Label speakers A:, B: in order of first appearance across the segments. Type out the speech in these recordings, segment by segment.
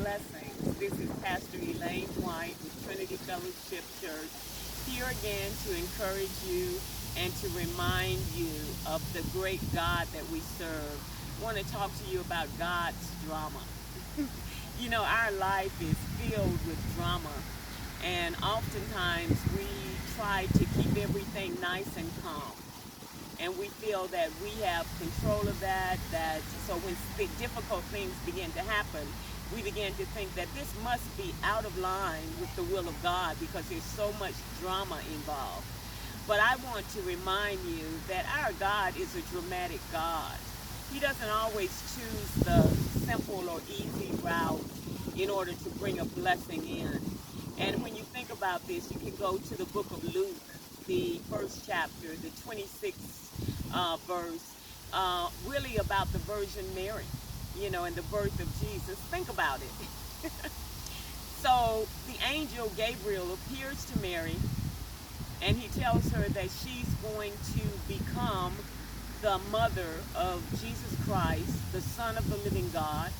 A: blessings. This is Pastor Elaine White with Trinity Fellowship Church, here again to encourage you and to remind you of the great God that we serve. I want to talk to you about God's drama. You know, our life is filled with drama, and oftentimes we try to keep everything nice and calm. And we feel that we have control of that, so when difficult things begin to happen, we begin to think that this must be out of line with the will of God because there's so much drama involved. But I want to remind you that our God is a dramatic God. He doesn't always choose the simple or easy route in order to bring a blessing in. And when you think about this, you can go to the book of Luke, the first chapter, the 26th verse, really about the Virgin Mary, you know, and the birth of Jesus. Think about it. So the angel Gabriel appears to Mary, and he tells her that she's going to become the mother of Jesus Christ, the Son of the living God.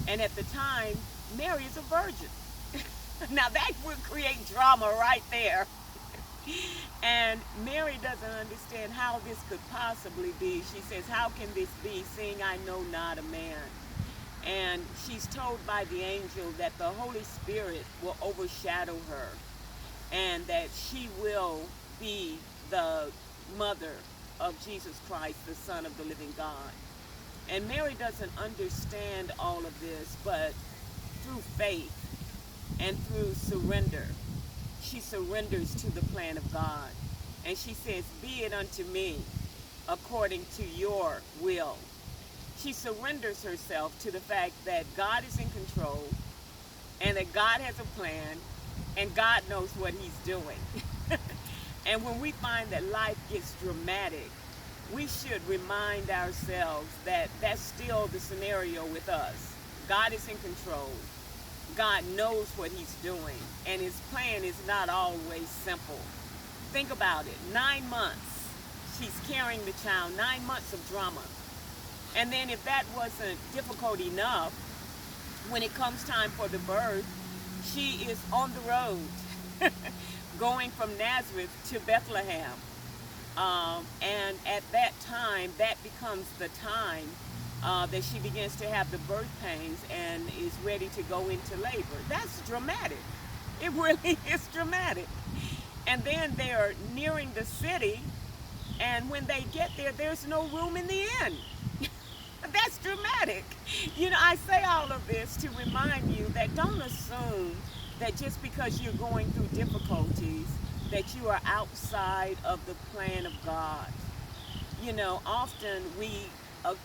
A: And at the time, Mary is a virgin. Now that would create drama right there. And Mary doesn't understand how this could possibly be. She says, how can this be, seeing I know not a man? And she's told by the angel that the Holy Spirit will overshadow her and that she will be the mother of Jesus Christ, the Son of the living God. And Mary doesn't understand all of this, but through faith and through surrender, she surrenders to the plan of God. And she says, be it unto me according to your will. She surrenders herself to the fact that God is in control and that God has a plan and God knows what he's doing. And when we find that life gets dramatic, we should remind ourselves that that's still the scenario with us. God is in control. God knows what he's doing, and his plan is not always simple. Think about it. 9 months, she's carrying the child, 9 months of drama. And then if that wasn't difficult enough, when it comes time for the birth, she is on the road, going from Nazareth to Bethlehem. And at that time, that becomes the time that she begins to have the birth pains and is ready to go into labor. That's dramatic. It really is dramatic. And then they're nearing the city, and when they get there, there's no room in the inn. That's dramatic. You know, I say all of this to remind you that don't assume that just because you're going through difficulties that you are outside of the plan of God. You know, often we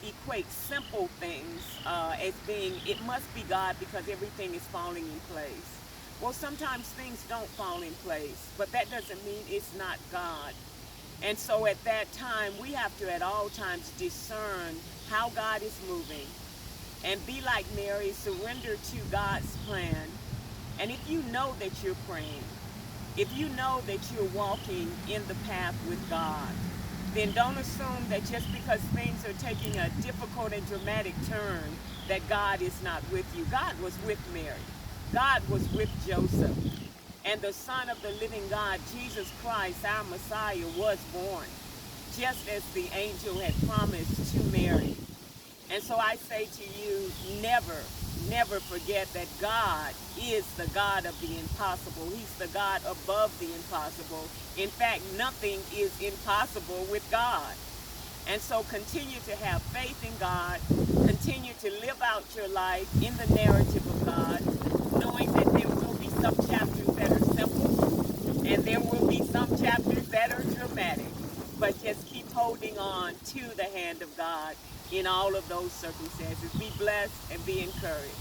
A: equate simple things as being, it must be God because everything is falling in place. Well, sometimes things don't fall in place, but that doesn't mean it's not God. And so at that time, we have to at all times discern how God is moving and be like Mary, surrender to God's plan. And if you know that you're praying, if you know that you're walking in the path with God, then don't assume that just because things are taking a difficult and dramatic turn that God is not with you. God was with Mary. God was with Joseph. And the Son of the living God, Jesus Christ, our Messiah, was born, just as the angel had promised to Mary. And so I say to you, never, never forget that God is the God of the impossible. He's the God above the impossible. In fact, nothing is impossible with God. And so continue to have faith in God. Continue to live out your life in the narrative of God, knowing that there will be some chapters that are simple and there will be some chapters that are dramatic. But just keep holding on to the hand of God in all of those circumstances. Be blessed and be encouraged.